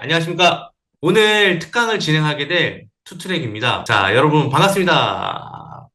안녕하십니까. 오늘 특강을 진행하게 될 투트랙입니다. 자, 여러분 반갑습니다.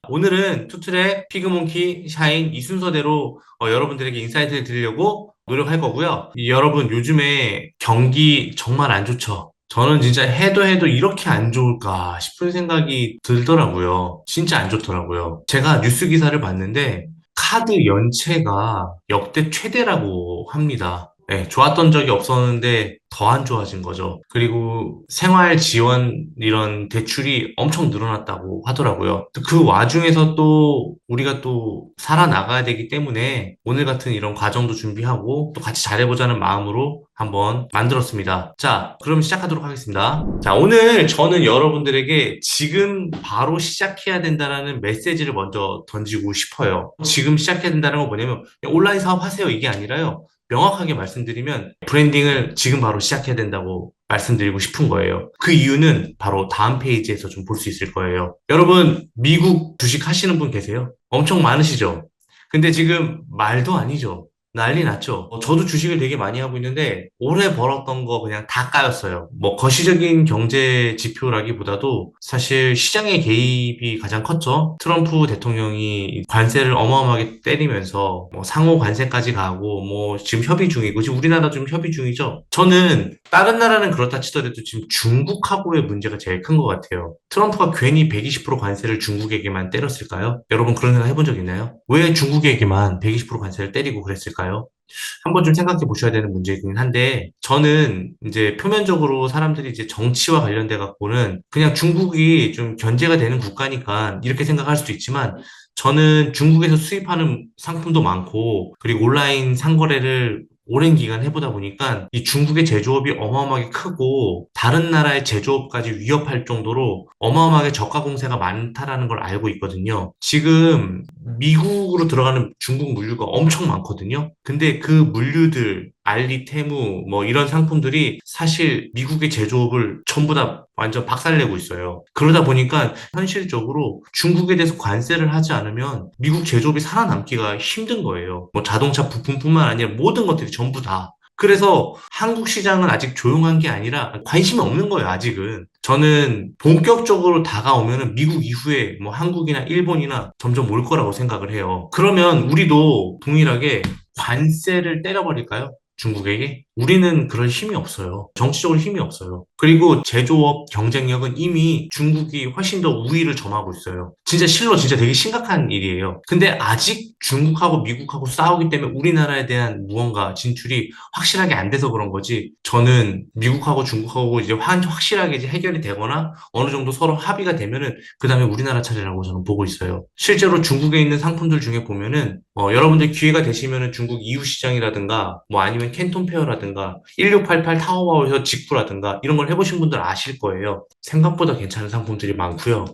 오늘은 투트랙, 피그몽키, 샤인 이 순서대로 여러분들에게 인사이트를 드리려고 노력할 거고요. 여러분 요즘에 경기 정말 안 좋죠? 저는 진짜 해도 이렇게 안 좋을까 싶은 생각이 들더라고요. 진짜 안 좋더라고요. 제가 뉴스 기사를 봤는데 카드 연체가 역대 최대라고 합니다. 네, 좋았던 적이 없었는데 더 안 좋아진 거죠. 그리고 생활 지원 이런 대출이 엄청 늘어났다고 하더라고요. 그 와중에서 또 우리가 또 살아나가야 되기 때문에 오늘 같은 이런 과정도 준비하고 또 같이 잘해보자는 마음으로 한번 만들었습니다. 자, 그럼 시작하도록 하겠습니다. 자, 오늘 저는 여러분들에게 지금 바로 시작해야 된다라는 메시지를 먼저 던지고 싶어요. 지금 시작해야 된다는 건 뭐냐면 온라인 사업 하세요 이게 아니라요. 명확하게 말씀드리면 브랜딩을 지금 바로 시작해야 된다고 말씀드리고 싶은 거예요. 그 이유는 바로 다음 페이지에서 좀 볼 수 있을 거예요. 여러분, 미국 주식 하시는 분 계세요? 엄청 많으시죠? 근데 지금 말도 아니죠. 난리 났죠. 저도 주식을 되게 많이 하고 있는데 올해 벌었던 거 그냥 다 까였어요. 뭐 거시적인 경제 지표라기보다도 사실 시장의 개입이 가장 컸죠. 트럼프 대통령이 관세를 어마어마하게 때리면서 뭐 상호 관세까지 가고 뭐 지금 협의 중이고 지금 우리나라 좀 협의 중이죠. 저는 다른 나라는 그렇다 치더라도 지금 중국하고의 문제가 제일 큰 것 같아요. 트럼프가 괜히 120% 관세를 중국에게만 때렸을까요? 여러분 그런 생각 해본 적 있나요? 왜 중국에게만 120% 관세를 때리고 그랬을까요? 한번 좀 생각해 보셔야 되는 문제이긴 한데, 저는 이제 표면적으로 사람들이 이제 정치와 관련돼 갖고는 그냥 중국이 좀 견제가 되는 국가니까 이렇게 생각할 수도 있지만, 저는 중국에서 수입하는 상품도 많고, 그리고 온라인 상거래를 오랜 기간 해보다 보니까 이 중국의 제조업이 어마어마하게 크고 다른 나라의 제조업까지 위협할 정도로 어마어마하게 저가 공세가 많다라는 걸 알고 있거든요. 지금 미국으로 들어가는 중국 물류가 엄청 많거든요. 근데 그 물류들, 알리, 테무, 뭐 이런 상품들이 사실 미국의 제조업을 전부 다 완전 박살내고 있어요. 그러다 보니까 현실적으로 중국에 대해서 관세를 하지 않으면 미국 제조업이 살아남기가 힘든 거예요. 뭐 자동차 부품뿐만 아니라 모든 것들이 전부 다. 그래서 한국 시장은 아직 조용한 게 아니라 관심이 없는 거예요, 아직은. 저는 본격적으로 다가오면은 미국 이후에 뭐 한국이나 일본이나 점점 올 거라고 생각을 해요. 그러면 우리도 동일하게 관세를 때려버릴까요? 중국에게? 우리는 그럴 힘이 없어요. 정치적으로 힘이 없어요. 그리고 제조업 경쟁력은 이미 중국이 훨씬 더 우위를 점하고 있어요. 진짜 실로 진짜 되게 심각한 일이에요. 근데 아직 중국하고 미국하고 싸우기 때문에 우리나라에 대한 무언가 진출이 확실하게 안 돼서 그런 거지. 저는 미국하고 중국하고 이제 확실하게 이제 해결이 되거나 어느 정도 서로 합의가 되면은 그 다음에 우리나라 차례라고 저는 보고 있어요. 실제로 중국에 있는 상품들 중에 보면은 여러분들 기회가 되시면은 중국 EU 시장이라든가 뭐 아니면 캔톤 페어라든가 1688 타오바오에서 직구라든가 이런 걸 해보신 분들 아실 거예요. 생각보다 괜찮은 상품들이 많고요.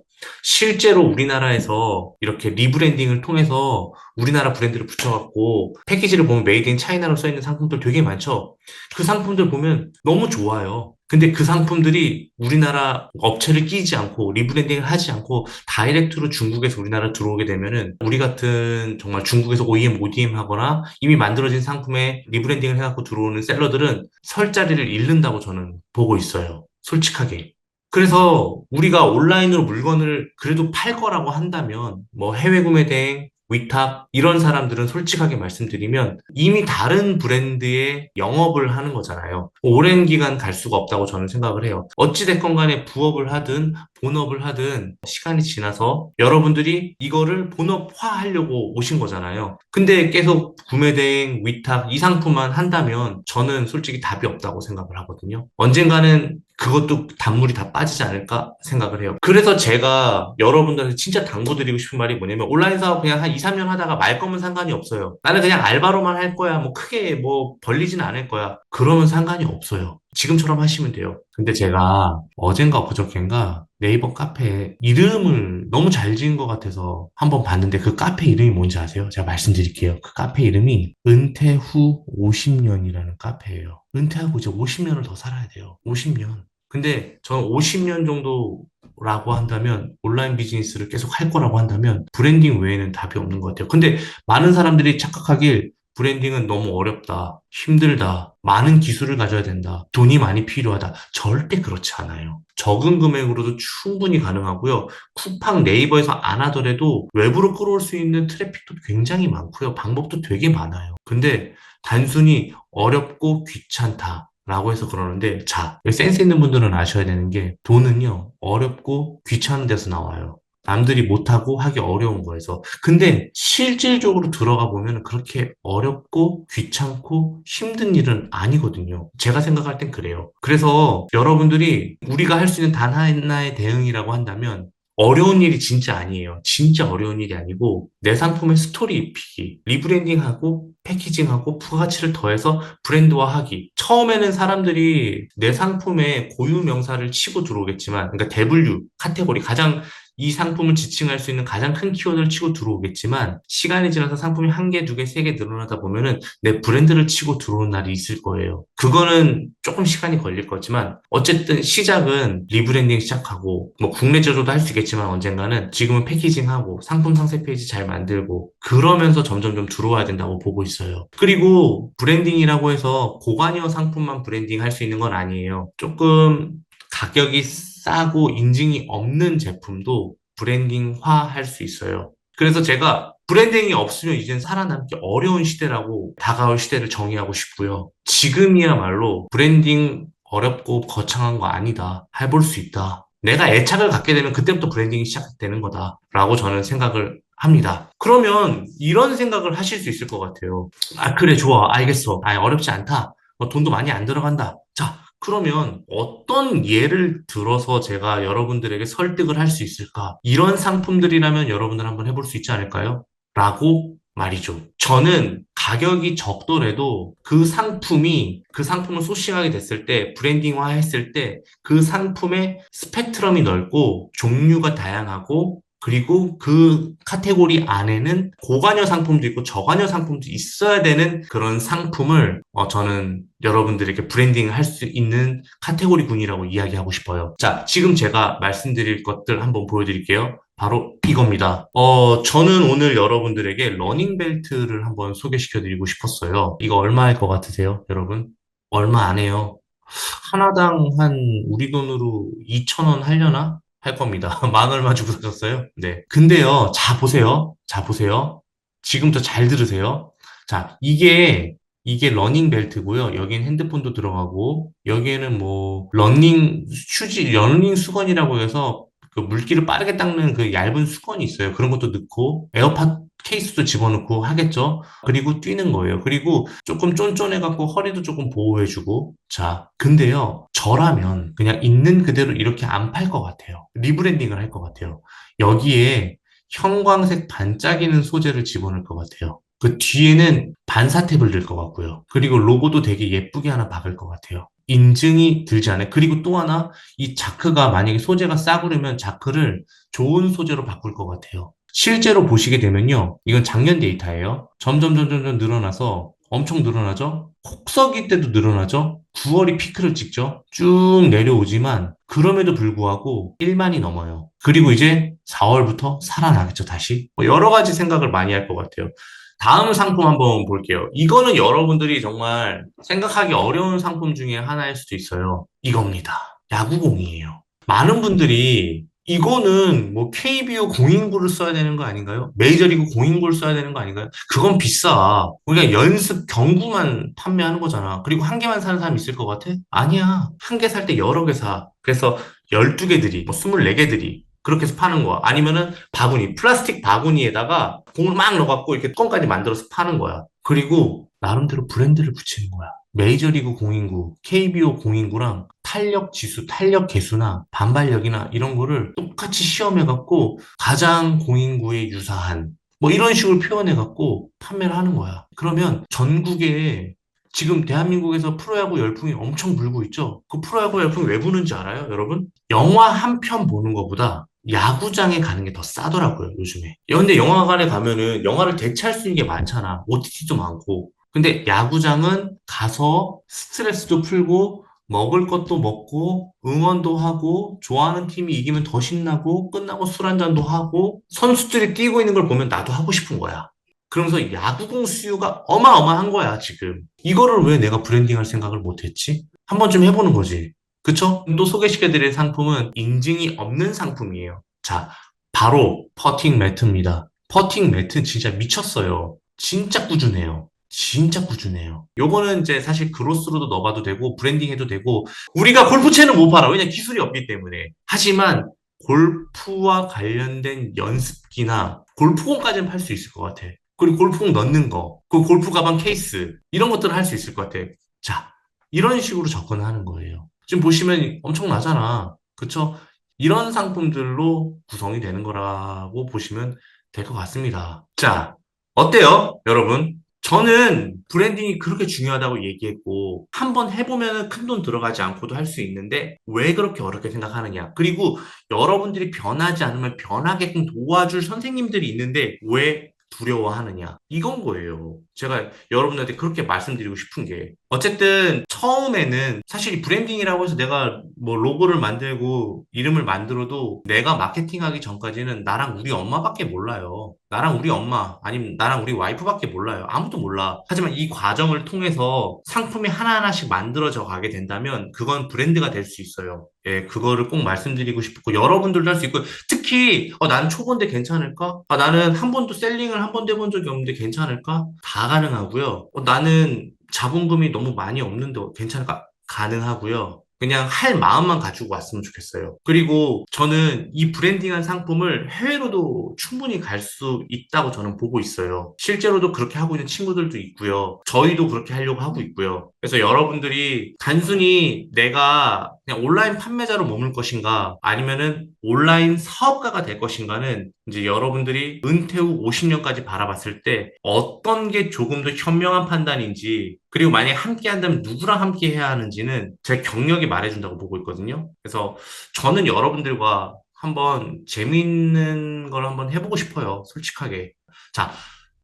실제로 우리나라에서 이렇게 리브랜딩을 통해서 우리나라 브랜드를 붙여갖고 패키지를 보면 메이드 인 차이나로 써있는 상품들 되게 많죠. 그 상품들 보면 너무 좋아요. 근데 그 상품들이 우리나라 업체를 끼지 않고 리브랜딩을 하지 않고 다이렉트로 중국에서 우리나라 들어오게 되면은 우리 같은 정말 중국에서 OEM, ODM 하거나 이미 만들어진 상품에 리브랜딩을 해갖고 들어오는 셀러들은 설 자리를 잃는다고 저는 보고 있어요. 솔직하게. 그래서 우리가 온라인으로 물건을 그래도 팔 거라고 한다면 뭐 해외 구매 대행, 위탁 이런 사람들은 솔직하게 말씀드리면 이미 다른 브랜드의 영업을 하는 거잖아요. 오랜 기간 갈 수가 없다고 저는 생각을 해요. 어찌됐건 간에 부업을 하든 본업을 하든 시간이 지나서 여러분들이 이거를 본업화하려고 오신 거잖아요. 근데 계속 구매 대행, 위탁 이 상품만 한다면 저는 솔직히 답이 없다고 생각을 하거든요. 언젠가는 그것도 단물이 다 빠지지 않을까 생각을 해요. 그래서 제가 여러분들한테 진짜 당부드리고 싶은 말이 뭐냐면 온라인 사업 그냥 한 2, 3년 하다가 말 거면 상관이 없어요. 나는 그냥 알바로만 할 거야. 뭐 크게 뭐 벌리진 않을 거야. 그러면 상관이 없어요. 지금처럼 하시면 돼요. 근데 제가 어젠가 그저께인가 네이버 카페에 이름을 너무 잘 지은 것 같아서 한번 봤는데 그 카페 이름이 뭔지 아세요? 제가 말씀드릴게요. 그 카페 이름이 은퇴 후 50년이라는 카페예요. 은퇴하고 이제 50년을 더 살아야 돼요. 50년. 근데 저는 50년 정도라고 한다면 온라인 비즈니스를 계속 할 거라고 한다면 브랜딩 외에는 답이 없는 것 같아요. 근데 많은 사람들이 착각하길 브랜딩은 너무 어렵다, 힘들다, 많은 기술을 가져야 된다, 돈이 많이 필요하다. 절대 그렇지 않아요. 적은 금액으로도 충분히 가능하고요. 쿠팡 네이버에서 안 하더라도 외부로 끌어올 수 있는 트래픽도 굉장히 많고요. 방법도 되게 많아요. 근데 단순히 어렵고 귀찮다. 라고 해서 그러는데, 자, 센스 있는 분들은 아셔야 되는 게, 돈은요, 어렵고 귀찮은 데서 나와요. 남들이 못하고 하기 어려운 거에서. 근데 실질적으로 들어가 보면 그렇게 어렵고 귀찮고 힘든 일은 아니거든요. 제가 생각할 땐 그래요. 그래서 여러분들이 우리가 할 수 있는 단 하나의 대응이라고 한다면 어려운 일이 진짜 아니에요. 진짜 어려운 일이 아니고 내 상품의 스토리 입히기, 리브랜딩하고 패키징하고 부가가치를 더해서 브랜드화하기. 처음에는 사람들이 내 상품에 고유 명사를 치고 들어오겠지만, 그러니까 대분류, 카테고리, 가장 이 상품을 지칭할 수 있는 가장 큰 키워드를 치고 들어오겠지만 시간이 지나서 상품이 한 개, 두 개, 세 개 늘어나다 보면은 내 브랜드를 치고 들어오는 날이 있을 거예요. 그거는 조금 시간이 걸릴 거지만 어쨌든 시작은 리브랜딩 시작하고 뭐 국내 제조도 할 수 있겠지만 언젠가는 지금은 패키징하고 상품 상세 페이지 잘 만들고 그러면서 점점점 들어와야 된다고 보고 있어요. 그리고 브랜딩이라고 해서 고관여 상품만 브랜딩 할 수 있는 건 아니에요. 조금 가격이 싸고 인증이 없는 제품도 브랜딩화 할 수 있어요. 그래서 제가 브랜딩이 없으면 이젠 살아남기 어려운 시대라고 다가올 시대를 정의하고 싶고요. 지금이야말로 브랜딩 어렵고 거창한 거 아니다. 해볼 수 있다. 내가 애착을 갖게 되면 그때부터 브랜딩이 시작되는 거다라고 저는 생각을 합니다. 그러면 이런 생각을 하실 수 있을 것 같아요. 아, 그래, 좋아. 알겠어. 아, 어렵지 않다. 돈도 많이 안 들어간다. 자, 그러면 어떤 예를 들어서 제가 여러분들에게 설득을 할 수 있을까? 이런 상품들이라면 여러분들 한번 해볼 수 있지 않을까요? 라고 말이죠. 저는 가격이 적더라도 그 상품을 소싱하게 됐을 때, 브랜딩화 했을 때, 그 상품의 스펙트럼이 넓고, 종류가 다양하고, 그리고 그 카테고리 안에는 고관여 상품도 있고 저관여 상품도 있어야 되는 그런 상품을 저는 여러분들에게 브랜딩 할 수 있는 카테고리군이라고 이야기하고 싶어요. 자, 지금 제가 말씀드릴 것들 한번 보여드릴게요. 바로 이겁니다. 저는 오늘 여러분들에게 러닝벨트를 한번 소개시켜드리고 싶었어요. 이거 얼마일 것 같으세요, 여러분? 얼마 안 해요. 하나당 한 우리 돈으로 2,000원 하려나? 할 겁니다. 만 얼마 주고 사셨어요? 네. 근데요, 자, 보세요. 자, 보세요. 지금부터 잘 들으세요. 자, 이게 러닝 벨트고요. 여기는 핸드폰도 들어가고, 여기에는 뭐, 러닝 수건이라고 해서 그 물기를 빠르게 닦는 그 얇은 수건이 있어요. 그런 것도 넣고, 에어팟 케이스도 집어넣고 하겠죠? 그리고 뛰는 거예요. 그리고 조금 쫀쫀해갖고 허리도 조금 보호해주고. 자, 근데요, 저라면 그냥 있는 그대로 이렇게 안 팔 것 같아요. 리브랜딩을 할 것 같아요. 여기에 형광색 반짝이는 소재를 집어넣을 것 같아요. 그 뒤에는 반사탭을 넣을 것 같고요. 그리고 로고도 되게 예쁘게 하나 박을 것 같아요. 인증이 들지 않아요. 그리고 또 하나, 이 자크가 만약에 소재가 싸구려면 자크를 좋은 소재로 바꿀 것 같아요. 실제로 보시게 되면요. 이건 작년 데이터예요. 점점 늘어나서 엄청 늘어나죠? 폭서기 때도 늘어나죠? 9월이 피크를 찍죠? 쭉 내려오지만 그럼에도 불구하고 1만이 넘어요. 그리고 이제 4월부터 살아나겠죠, 다시? 뭐 여러 가지 생각을 많이 할 것 같아요. 다음 상품 한번 볼게요. 이거는 여러분들이 정말 생각하기 어려운 상품 중에 하나일 수도 있어요. 이겁니다. 야구공이에요. 많은 분들이 이거는 뭐 KBO 공인구를 써야 되는 거 아닌가요? 메이저리그 공인구를 써야 되는 거 아닌가요? 그건 비싸. 우리가 연습 경구만 판매하는 거잖아. 그리고 한 개만 사는 사람 있을 것 같아? 아니야. 한 개 살 때 여러 개 사. 그래서 12개들이, 뭐 24개들이 그렇게 해서 파는 거야. 아니면은 바구니, 플라스틱 바구니에다가 공을 막 넣어갖고 이렇게 뚜껑까지 만들어서 파는 거야. 그리고 나름대로 브랜드를 붙이는 거야. 메이저리그 공인구, KBO 공인구랑 탄력 지수, 탄력 개수나 반발력이나 이런 거를 똑같이 시험해갖고 가장 공인구에 유사한 뭐 이런 식으로 표현해갖고 판매를 하는 거야. 그러면 전국에 지금 대한민국에서 프로야구 열풍이 엄청 불고 있죠? 그 프로야구 열풍이 왜 부는지 알아요, 여러분? 영화 한 편 보는 것보다 야구장에 가는 게 더 싸더라고요, 요즘에. 근데 영화관에 가면은 영화를 대체할 수 있는 게 많잖아. OTT도 많고. 근데 야구장은 가서 스트레스도 풀고 먹을 것도 먹고 응원도 하고 좋아하는 팀이 이기면 더 신나고 끝나고 술 한잔도 하고 선수들이 뛰고 있는 걸 보면 나도 하고 싶은 거야. 그러면서 야구공 수요가 어마어마한 거야, 지금. 이거를 왜 내가 브랜딩할 생각을 못했지? 한 번쯤 해보는 거지. 그쵸? 또 소개시켜드릴 상품은 인증이 없는 상품이에요. 자, 바로 퍼팅 매트입니다. 퍼팅 매트 진짜 미쳤어요. 진짜 꾸준해요. 진짜 꾸준해요. 요거는 이제 사실 그로스로도 넣어봐도 되고, 브랜딩 해도 되고, 우리가 골프채는 못 팔아. 왜냐, 기술이 없기 때문에. 하지만, 골프와 관련된 연습기나 골프공까지는 팔 수 있을 것 같아. 그리고 골프공 넣는 거, 그 골프 가방 케이스, 이런 것들을 할 수 있을 것 같아. 자, 이런 식으로 접근하는 거예요. 지금 보시면 엄청나잖아. 그쵸? 이런 상품들로 구성이 되는 거라고 보시면 될 것 같습니다. 자, 어때요, 여러분? 저는 브랜딩이 그렇게 중요하다고 얘기했고, 한번 해보면 큰 돈 들어가지 않고도 할 수 있는데, 왜 그렇게 어렵게 생각하느냐? 그리고 여러분들이 변하지 않으면 변하게끔 도와줄 선생님들이 있는데, 왜 두려워하느냐? 이건 거예요. 제가 여러분들한테 그렇게 말씀드리고 싶은 게. 어쨌든, 처음에는 사실 이 브랜딩이라고 해서 내가 뭐 로고를 만들고 이름을 만들어도 내가 마케팅하기 전까지는 나랑 우리 엄마밖에 몰라요. 나랑 우리 엄마, 아니면 나랑 우리 와이프밖에 몰라요. 아무도 몰라. 하지만 이 과정을 통해서 상품이 하나하나씩 만들어져 가게 된다면 그건 브랜드가 될 수 있어요. 예, 그거를 꼭 말씀드리고 싶고 여러분들도 할 수 있고 특히 나는 초보인데 괜찮을까? 나는 한 번도 셀링을 한 번도 해본 적이 없는데 괜찮을까? 다 가능하고요. 나는 자본금이 너무 많이 없는데 괜찮을까? 가능하고요. 그냥 할 마음만 가지고 왔으면 좋겠어요. 그리고 저는 이 브랜딩한 상품을 해외로도 충분히 갈 수 있다고 저는 보고 있어요. 실제로도 그렇게 하고 있는 친구들도 있고요. 저희도 그렇게 하려고 하고 있고요. 그래서 여러분들이 단순히 내가 그냥 온라인 판매자로 머물 것인가 아니면은 온라인 사업가가 될 것인가는 이제 여러분들이 은퇴 후 50년까지 바라봤을 때 어떤 게 조금 더 현명한 판단인지 그리고 만약에 함께 한다면 누구랑 함께 해야 하는지는 제 경력이 말해준다고 보고 있거든요. 그래서 저는 여러분들과 한번 재미있는 걸 한번 해보고 싶어요. 솔직하게. 자,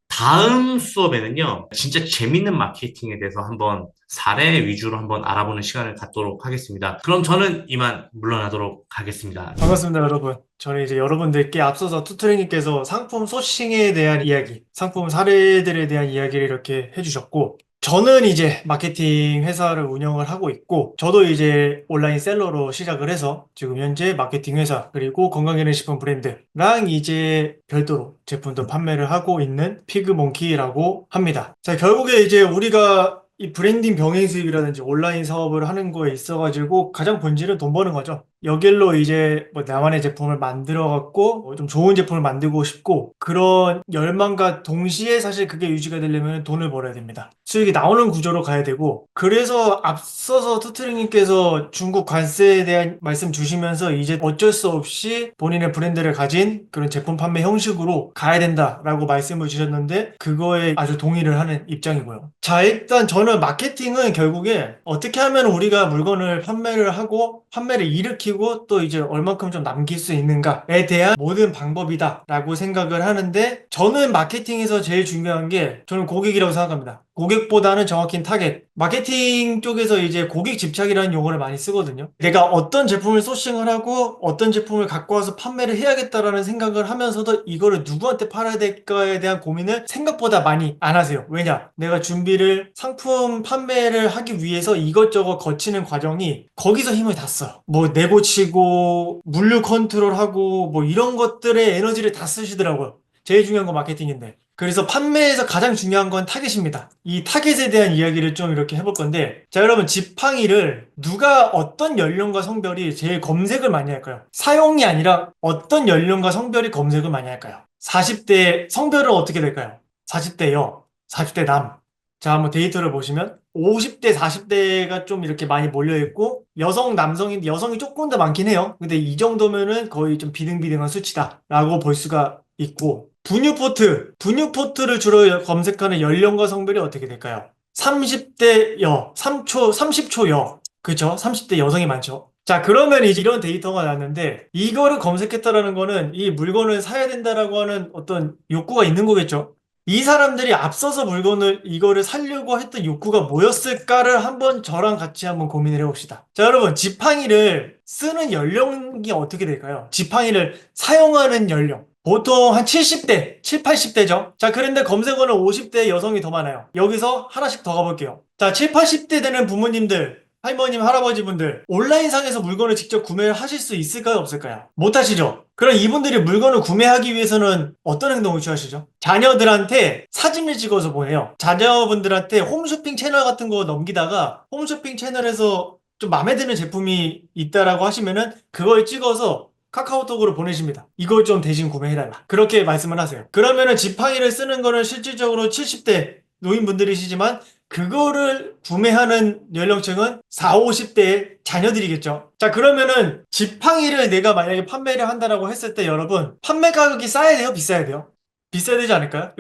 다음 수업에는요, 진짜 재밌는 마케팅에 대해서 한번 사례 위주로 한번 알아보는 시간을 갖도록 하겠습니다. 그럼 저는 이만 물러나도록 하겠습니다. 반갑습니다, 여러분. 저는 이제 여러분들께 앞서서 투트랙님께서 상품 소싱에 대한 이야기, 상품 사례들에 대한 이야기를 이렇게 해주셨고, 저는 이제 마케팅 회사를 운영을 하고 있고, 저도 이제 온라인 셀러로 시작을 해서 지금 현재 마케팅 회사, 그리고 건강기능식품 브랜드랑 이제 별도로 제품도 판매를 하고 있는 피그몽키라고 합니다. 자, 결국에 이제 우리가 이 브랜딩 병행 수입이라든지 온라인 사업을 하는 거에 있어가지고 가장 본질은 돈 버는 거죠. 여길로 이제 뭐 나만의 제품을 만들어 갖고 좀 좋은 제품을 만들고 싶고 그런 열망과 동시에 사실 그게 유지가 되려면 돈을 벌어야 됩니다. 수익이 나오는 구조로 가야 되고 그래서 앞서서 투트링님께서 중국 관세에 대한 말씀 주시면서 이제 어쩔 수 없이 본인의 브랜드를 가진 그런 제품 판매 형식으로 가야 된다라고 말씀을 주셨는데 그거에 아주 동의를 하는 입장이고요. 자, 일단 저는 마케팅은 결국에 어떻게 하면 우리가 물건을 판매를 하고 판매를 일으키고 또 이제 얼만큼 좀 남길 수 있는가에 대한 모든 방법이다라고 생각을 하는데 저는 마케팅에서 제일 중요한 게 저는 고객이라고 생각합니다. 고객보다는 정확히 타겟. 마케팅 쪽에서 이제 고객 집착이라는 용어를 많이 쓰거든요. 내가 어떤 제품을 소싱을 하고 어떤 제품을 갖고 와서 판매를 해야겠다라는 생각을 하면서도 이거를 누구한테 팔아야 될까에 대한 고민을 생각보다 많이 안 하세요. 왜냐? 내가 준비를 상품 판매를 하기 위해서 이것저것 거치는 과정이 거기서 힘을 다 써. 뭐 내고 치고 물류 컨트롤하고 뭐 이런 것들에 에너지를 다 쓰시더라고요. 제일 중요한 건 마케팅인데. 그래서 판매에서 가장 중요한 건 타겟입니다. 이 타겟에 대한 이야기를 좀 이렇게 해볼 건데, 자, 여러분, 지팡이를 누가 어떤 연령과 성별이 제일 검색을 많이 할까요? 사용이 아니라 어떤 연령과 성별이 검색을 많이 할까요? 40대 성별은 어떻게 될까요? 40대 여, 40대 남. 자, 한번 데이터를 보시면 50대, 40대가 좀 이렇게 많이 몰려있고 여성, 남성인데 여성이 조금 더 많긴 해요. 근데 이 정도면은 거의 좀 비등비등한 수치다라고 볼 수가 있고 분유포트를 주로 검색하는 연령과 성별이 어떻게 될까요? 30대 여, 30초 여. 그쵸? 30대 여성이 많죠. 자, 그러면 이제 이런 데이터가 났는데, 이거를 검색했다라는 거는 이 물건을 사야 된다라고 하는 어떤 욕구가 있는 거겠죠? 이 사람들이 앞서서 물건을 이거를 사려고 했던 욕구가 뭐였을까를 한번 저랑 같이 한번 고민을 해봅시다. 자, 여러분, 지팡이를 쓰는 연령이 어떻게 될까요? 지팡이를 사용하는 연령. 보통 한 70대, 7, 80대죠. 자, 그런데 검색어는 50대 여성이 더 많아요. 여기서 하나씩 더 가볼게요. 자, 7, 80대 되는 부모님들, 할머님, 할아버지분들, 온라인상에서 물건을 직접 구매를 하실 수 있을까요? 없을까요? 못 하시죠? 그럼 이분들이 물건을 구매하기 위해서는 어떤 행동을 취하시죠? 자녀들한테 사진을 찍어서 보내요. 자녀분들한테 홈쇼핑 채널 같은 거 넘기다가 홈쇼핑 채널에서 좀 마음에 드는 제품이 있다라고 하시면은 그걸 찍어서 카카오톡으로 보내십니다. 이걸 좀 대신 구매해달라. 그렇게 말씀을 하세요. 그러면은 지팡이를 쓰는 거는 실질적으로 70대 노인분들이시지만 그거를 구매하는 연령층은 4, 50대의 자녀들이겠죠. 자, 그러면은 지팡이를 내가 만약에 판매를 한다라고 했을 때 여러분, 판매 가격이 싸야 돼요? 비싸야 돼요? 비싸야 되지 않을까요?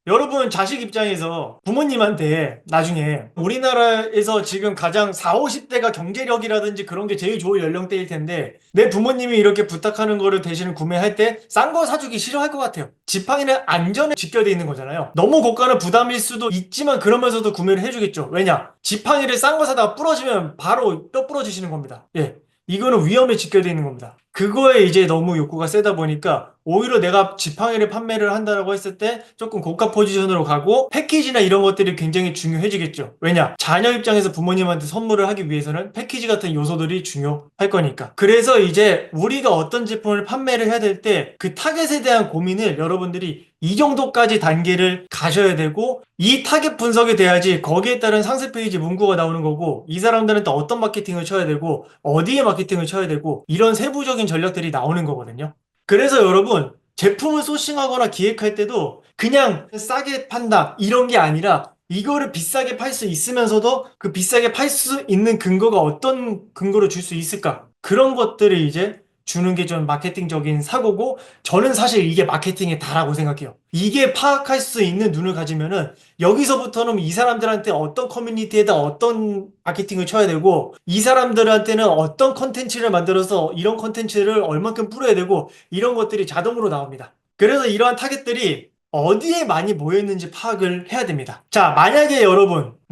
여러분 자식 입장에서 부모님한테 나중에 우리나라에서 지금 가장 4, 50대가 경제력이라든지 그런 게 제일 좋은 연령대일 텐데 내 부모님이 이렇게 부탁하는 거를 대신 구매할 때 싼 거 사주기 싫어할 것 같아요. 지팡이는 안전에 직결되어 있는 거잖아요. 너무 고가는 부담일 수도 있지만 그러면서도 구매를 해주겠죠. 왜냐? 지팡이를 싼 거 사다가 부러지면 바로 뼈 부러지시는 겁니다. 예. 이거는 위험에 직결되어 있는 겁니다. 그거에 이제 너무 욕구가 세다 보니까 오히려 내가 지팡이를 판매를 한다라고 했을 때 조금 고가 포지션으로 가고 패키지나 이런 것들이 굉장히 중요해지겠죠. 왜냐? 자녀 입장에서 부모님한테 선물을 하기 위해서는 패키지 같은 요소들이 중요할 거니까. 그래서 이제 우리가 어떤 제품을 판매를 해야 될 때 그 타겟에 대한 고민을 여러분들이 이 정도까지 단계를 가셔야 되고 이 타겟 분석이 돼야지 거기에 따른 상세 페이지 문구가 나오는 거고 이 사람들한테 어떤 마케팅을 쳐야 되고 어디에 마케팅을 쳐야 되고 이런 세부적인 전략들이 나오는 거거든요. 그래서 여러분 제품을 소싱하거나 기획할 때도 그냥 싸게 판다 이런 게 아니라 이거를 비싸게 팔 수 있으면서도 그 비싸게 팔 수 있는 근거가 어떤 근거로 줄 수 있을까? 그런 것들을 이제 주는 게 좀 마케팅적인 사고고 저는 사실 이게 마케팅의 다라고 생각해요. 이게 파악할 수 있는 눈을 가지면은 여기서부터는 이 사람들한테 어떤 커뮤니티에다 어떤 마케팅을 쳐야 되고 이 사람들한테는 어떤 컨텐츠를 만들어서 이런 컨텐츠를 얼만큼 뿌려야 되고 이런 것들이 자동으로 나옵니다. 그래서 이러한 타겟들이 어디에 많이 모여있는지 파악을 해야 됩니다. 자, 만약에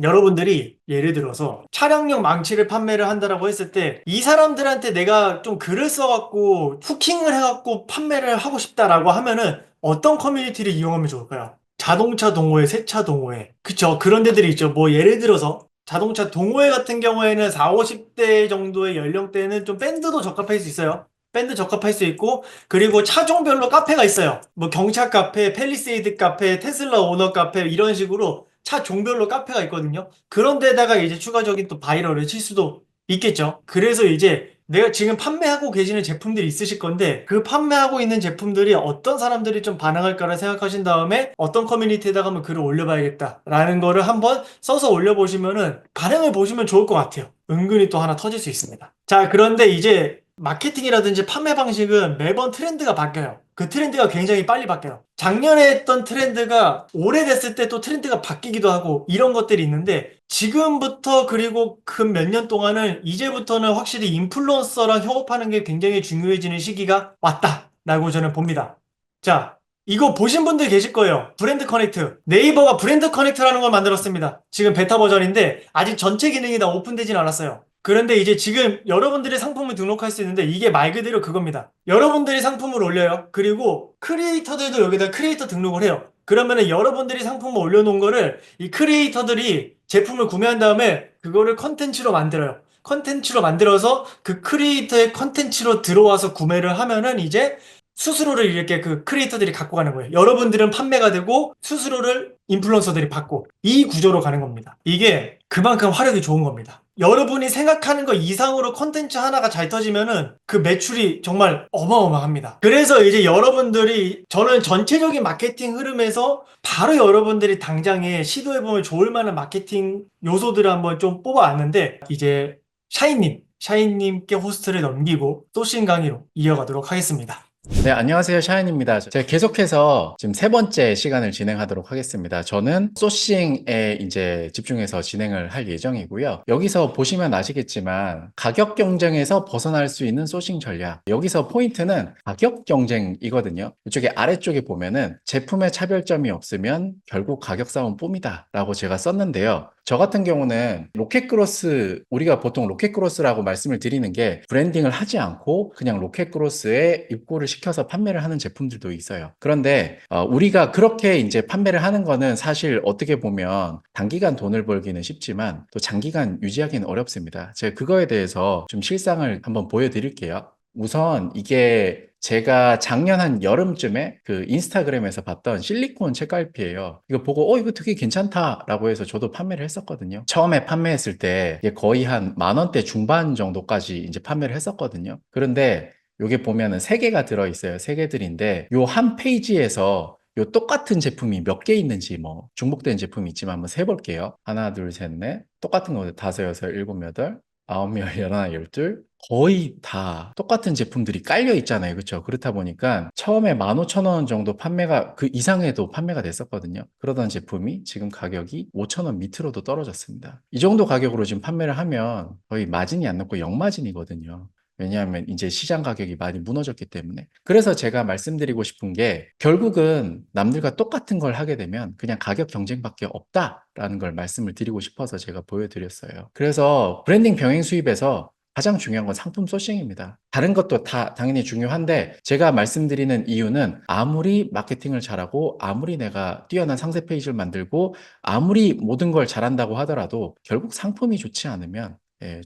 여러분들이 예를 들어서 차량용 망치를 판매를 한다라고 했을 때 이 사람들한테 내가 좀 글을 써갖고 후킹을 해갖고 판매를 하고 싶다라고 하면은 어떤 커뮤니티를 이용하면 좋을까요? 자동차 동호회, 세차 동호회. 그쵸. 그런 데들이 있죠. 뭐 예를 들어서 자동차 동호회 같은 경우에는 4, 50대 정도의 연령대는 좀 밴드도 적합할 수 있어요. 밴드 적합할 수 있고 그리고 차종별로 카페가 있어요. 뭐 경차 카페, 펠리세이드 카페, 테슬라 오너 카페 이런 식으로 차 종별로 카페가 있거든요. 그런 데다가 이제 추가적인 또 바이럴을 칠 수도 있겠죠. 그래서 이제 내가 지금 판매하고 계시는 제품들이 있으실 건데 그 판매하고 있는 제품들이 어떤 사람들이 좀 반응할까를 생각하신 다음에 어떤 커뮤니티에다가 한번 글을 올려봐야겠다라는 거를 한번 써서 올려보시면은 반응을 보시면 좋을 것 같아요. 은근히 또 하나 터질 수 있습니다. 자, 그런데 이제 마케팅이라든지 판매 방식은 매번 트렌드가 바뀌어요. 그 트렌드가 굉장히 빨리 바뀌어요. 작년에 했던 트렌드가 오래됐을 때 또 트렌드가 바뀌기도 하고 이런 것들이 있는데 지금부터 그리고 그 몇 년 동안은 이제부터는 확실히 인플루언서랑 협업하는 게 굉장히 중요해지는 시기가 왔다라고 저는 봅니다. 자, 이거 보신 분들 계실 거예요. 브랜드 커넥트. 네이버가 브랜드 커넥트라는 걸 만들었습니다. 지금 베타 버전인데 아직 전체 기능이 다 오픈되진 않았어요. 그런데 이제 지금 여러분들이 상품을 등록할 수 있는데 이게 말 그대로 그겁니다. 여러분들이 상품을 올려요. 그리고 크리에이터들도 여기다 크리에이터 등록을 해요. 그러면은 여러분들이 상품을 올려놓은 거를 이 크리에이터들이 제품을 구매한 다음에 그거를 컨텐츠로 만들어요. 컨텐츠로 만들어서 그 크리에이터의 컨텐츠로 들어와서 구매를 하면은 이제 수수료를 이렇게 그 크리에이터들이 갖고 가는 거예요. 여러분들은 판매가 되고 수수료를 인플루언서들이 받고 이 구조로 가는 겁니다. 이게 그만큼 화력이 좋은 겁니다. 여러분이 생각하는 것 이상으로 컨텐츠 하나가 잘 터지면은 그 매출이 정말 어마어마합니다. 그래서 이제 여러분들이 저는 전체적인 마케팅 흐름에서 바로 여러분들이 당장에 시도해보면 좋을 만한 마케팅 요소들을 한번 좀 뽑아왔는데 이제 샤이님께 호스트를 넘기고 소싱 강의로 이어가도록 하겠습니다. 네, 안녕하세요. 샤인입니다. 제가 계속해서 지금 세 번째 시간을 진행하도록 하겠습니다. 저는 소싱에 이제 집중해서 진행을 할 예정이고요. 여기서 보시면 아시겠지만 가격 경쟁에서 벗어날 수 있는 소싱 전략. 여기서 포인트는 가격 경쟁이거든요. 이쪽에 아래쪽에 보면은 제품의 차별점이 없으면 결국 가격 싸움 뿜이다 라고 제가 썼는데요. 저 같은 경우는 로켓크로스, 우리가 보통 로켓크로스라고 말씀을 드리는 게 브랜딩을 하지 않고 그냥 로켓크로스에 입고를 시켜서 판매를 하는 제품들도 있어요. 그런데 우리가 그렇게 이제 판매를 하는 거는 사실 어떻게 보면 단기간 돈을 벌기는 쉽지만 또 장기간 유지하기는 어렵습니다. 제가 그거에 대해서 좀 실상을 한번 보여드릴게요. 우선 이게 제가 작년 한 여름쯤에 그 인스타그램에서 봤던 실리콘 책갈피예요. 이거 보고 이거 되게 괜찮다라고 해서 저도 판매를 했었거든요. 처음에 판매했을 때 이게 거의 한 10,000원대 중반 정도까지 이제 판매를 했었거든요. 그런데 요게 보면은 세 개가 들어 있어요. 세 개들인데 요 한 페이지에서 요 똑같은 제품이 몇 개 있는지 뭐 중복된 제품이 있지만 한번 세볼게요. 하나, 둘, 셋, 넷. 똑같은 거 다섯, 여섯, 일곱, 여덟, 아홉, 열, 열하나, 열둘. 거의 다 똑같은 제품들이 깔려 있잖아요. 그렇죠? 그렇다 보니까 처음에 15,000원 정도 판매가 그 이상에도 판매가 됐었거든요. 그러던 제품이 지금 가격이 5,000원 밑으로도 떨어졌습니다. 이 정도 가격으로 지금 판매를 하면 거의 마진이 안 남고 역마진이거든요. 왜냐하면 이제 시장 가격이 많이 무너졌기 때문에. 그래서 제가 말씀드리고 싶은 게 결국은 남들과 똑같은 걸 하게 되면 그냥 가격 경쟁밖에 없다라는 걸 말씀을 드리고 싶어서 제가 보여드렸어요. 그래서 브랜딩 병행 수입에서 가장 중요한 건 상품 소싱입니다. 다른 것도 다 당연히 중요한데 제가 말씀드리는 이유는 아무리 마케팅을 잘하고 아무리 내가 뛰어난 상세 페이지를 만들고 아무리 모든 걸 잘한다고 하더라도 결국 상품이 좋지 않으면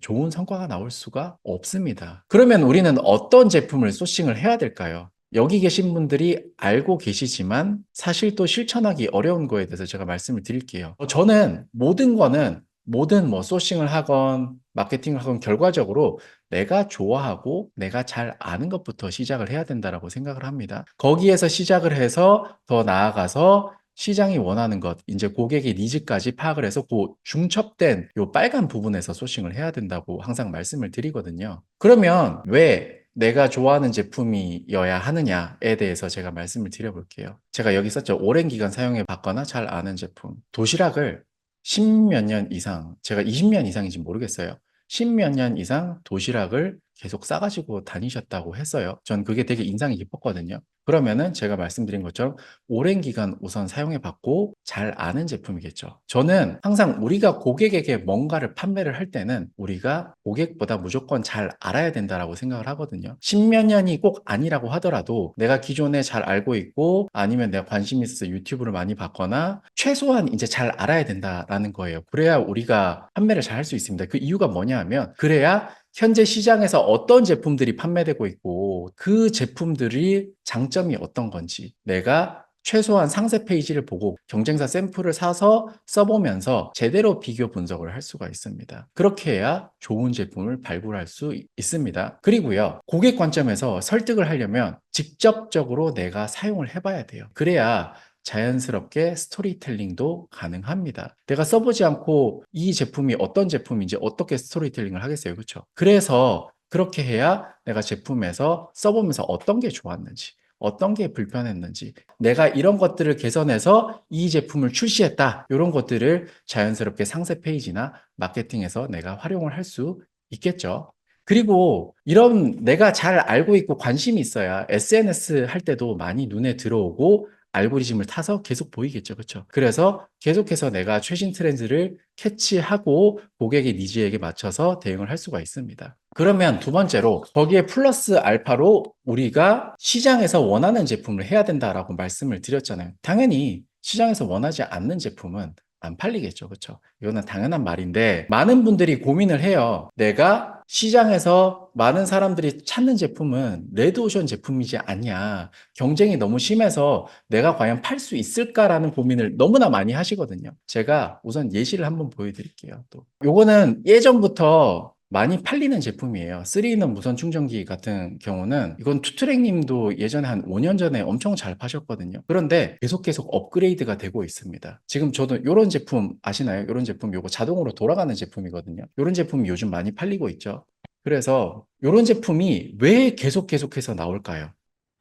좋은 성과가 나올 수가 없습니다. 그러면 우리는 어떤 제품을 소싱을 해야 될까요? 여기 계신 분들이 알고 계시지만 사실 또 실천하기 어려운 거에 대해서 제가 말씀을 드릴게요. 저는 모든 거는 모든 뭐 소싱을 하건 마케팅을 하건 결과적으로 내가 좋아하고 내가 잘 아는 것부터 시작을 해야 된다라고 생각을 합니다. 거기에서 시작을 해서 더 나아가서 시장이 원하는 것, 이제 고객의 니즈까지 파악을 해서 그 중첩된 요 빨간 부분에서 소싱을 해야 된다고 항상 말씀을 드리거든요. 그러면 왜 내가 좋아하는 제품이어야 하느냐에 대해서 제가 말씀을 드려볼게요. 제가 여기 썼죠. 오랜 기간 사용해 봤거나 잘 아는 제품. 도시락을 십몇 년 이상, 제가 20년 이상인지 모르겠어요. 십몇 년 이상 도시락을 계속 싸가지고 다니셨다고 했어요. 전 그게 되게 인상이 깊었거든요. 그러면은 제가 말씀드린 것처럼 오랜 기간 우선 사용해 봤고 잘 아는 제품이겠죠. 저는 항상 우리가 고객에게 뭔가를 판매를 할 때는 우리가 고객보다 무조건 잘 알아야 된다라고 생각을 하거든요. 십몇 년이 꼭 아니라고 하더라도 내가 기존에 잘 알고 있고 아니면 내가 관심이 있어서 유튜브를 많이 봤거나 최소한 이제 잘 알아야 된다라는 거예요. 그래야 우리가 판매를 잘 할 수 있습니다. 그 이유가 뭐냐 하면 그래야 현재 시장에서 어떤 제품들이 판매되고 있고 그 제품들이 장점이 어떤 건지 내가 최소한 상세 페이지를 보고 경쟁사 샘플을 사서 써보면서 제대로 비교 분석을 할 수가 있습니다. 그렇게 해야 좋은 제품을 발굴할 수 있습니다. 그리고요, 고객 관점에서 설득을 하려면 직접적으로 내가 사용을 해봐야 돼요. 그래야 자연스럽게 스토리텔링도 가능합니다. 내가 써보지 않고 이 제품이 어떤 제품인지 어떻게 스토리텔링을 하겠어요. 그렇죠? 그래서 그렇게 해야 내가 제품에서 써보면서 어떤 게 좋았는지, 어떤 게 불편했는지, 내가 이런 것들을 개선해서 이 제품을 출시했다. 이런 것들을 자연스럽게 상세 페이지나 마케팅에서 내가 활용을 할 수 있겠죠. 그리고 이런 내가 잘 알고 있고 관심이 있어야 SNS 할 때도 많이 눈에 들어오고 알고리즘을 타서 계속 보이겠죠. 그렇죠? 그래서 계속해서 내가 최신 트렌드를 캐치하고 고객의 니즈에게 맞춰서 대응을 할 수가 있습니다. 그러면 두 번째로 거기에 플러스 알파로 우리가 시장에서 원하는 제품을 해야 된다라고 말씀을 드렸잖아요. 당연히 시장에서 원하지 않는 제품은 안 팔리겠죠. 그렇죠? 이거는 당연한 말인데 많은 분들이 고민을 해요. 내가 시장에서 많은 사람들이 찾는 제품은 레드오션 제품이지 않냐. 경쟁이 너무 심해서 내가 과연 팔 수 있을까라는 고민을 너무나 많이 하시거든요. 제가 우선 예시를 한번 보여드릴게요. 또 요거는 예전부터 많이 팔리는 제품이에요. 3인원 무선 충전기 같은 경우는 이건 투트랙 님도 예전에 한 5년 전에 엄청 잘 파셨거든요. 그런데 계속 업그레이드가 되고 있습니다. 지금 저도 이런 제품 아시나요? 이런 제품 요거 자동으로 돌아가는 제품이거든요. 이런 제품이 요즘 많이 팔리고 있죠. 그래서 이런 제품이 왜 계속해서 나올까요?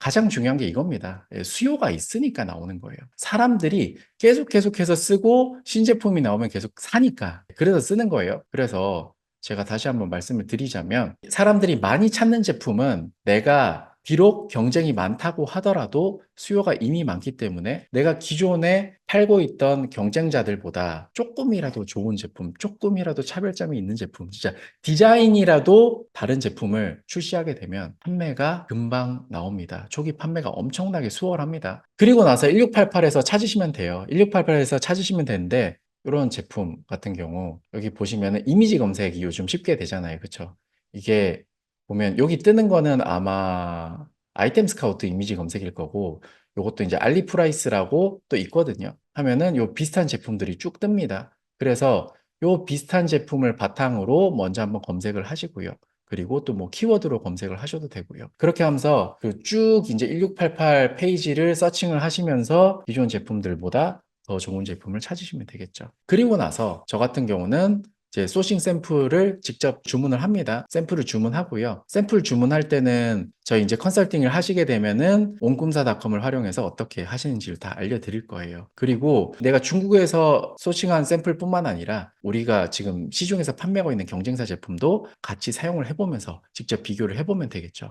가장 중요한 게 이겁니다. 수요가 있으니까 나오는 거예요. 사람들이 계속해서 쓰고 신제품이 나오면 계속 사니까. 그래서 쓰는 거예요. 그래서 제가 다시 한번 말씀을 드리자면 사람들이 많이 찾는 제품은 내가 비록 경쟁이 많다고 하더라도 수요가 이미 많기 때문에 내가 기존에 팔고 있던 경쟁자들보다 조금이라도 좋은 제품, 조금이라도 차별점이 있는 제품, 진짜 디자인이라도 다른 제품을 출시하게 되면 판매가 금방 나옵니다. 초기 판매가 엄청나게 수월합니다. 그리고 나서 1688에서 찾으시면 돼요. 1688에서 찾으시면 되는데 이런 제품 같은 경우 여기 보시면 이미지 검색이 요즘 쉽게 되잖아요. 그쵸? 이게 보면 여기 뜨는 거는 아마 아이템 스카우트 이미지 검색일 거고 요것도 이제 알리프라이스라고 또 있거든요. 하면은 요 비슷한 제품들이 쭉 뜹니다. 그래서 요 비슷한 제품을 바탕으로 먼저 한번 검색을 하시고요. 그리고 또 뭐 키워드로 검색을 하셔도 되고요. 그렇게 하면서 그 쭉 이제 1688 페이지를 서칭을 하시면서 기존 제품들보다 더 좋은 제품을 찾으시면 되겠죠. 그리고 나서 저 같은 경우는 이제 소싱 샘플을 직접 주문을 합니다. 샘플을 주문하고요. 샘플 주문할 때는 저희 이제 컨설팅을 하시게 되면은 온꿈사닷컴을 활용해서 어떻게 하시는지를 다 알려드릴 거예요. 그리고 내가 중국에서 소싱한 샘플뿐만 아니라 우리가 지금 시중에서 판매하고 있는 경쟁사 제품도 같이 사용을 해보면서 직접 비교를 해보면 되겠죠.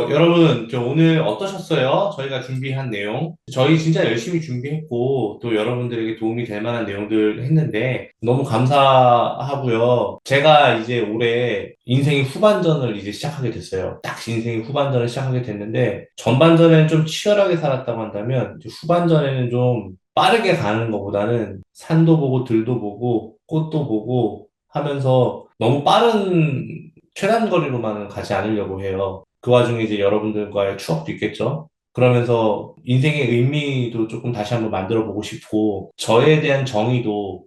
여러분, 오늘 어떠셨어요? 저희가 준비한 내용. 저희 진짜 열심히 준비했고, 또 여러분들에게 도움이 될 만한 내용들 했는데, 너무 감사하고요. 제가 이제 올해 인생의 후반전을 이제 시작하게 됐어요. 딱 인생의 후반전을 시작하게 됐는데, 전반전에는 좀 치열하게 살았다고 한다면, 이제 후반전에는 좀 빠르게 가는 것보다는 산도 보고 들도 보고 꽃도 보고 하면서 너무 빠른 최단 거리로만은 가지 않으려고 해요. 그 와중에 이제 여러분들과의 추억도 있겠죠. 그러면서 인생의 의미도 조금 다시 한번 만들어 보고 싶고, 저에 대한 정의도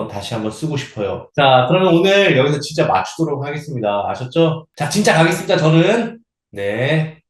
다시 한번 쓰고 싶어요. 자, 그러면 오늘 여기서 진짜 마치도록 하겠습니다. 아셨죠? 자, 진짜 가겠습니다, 저는. 네.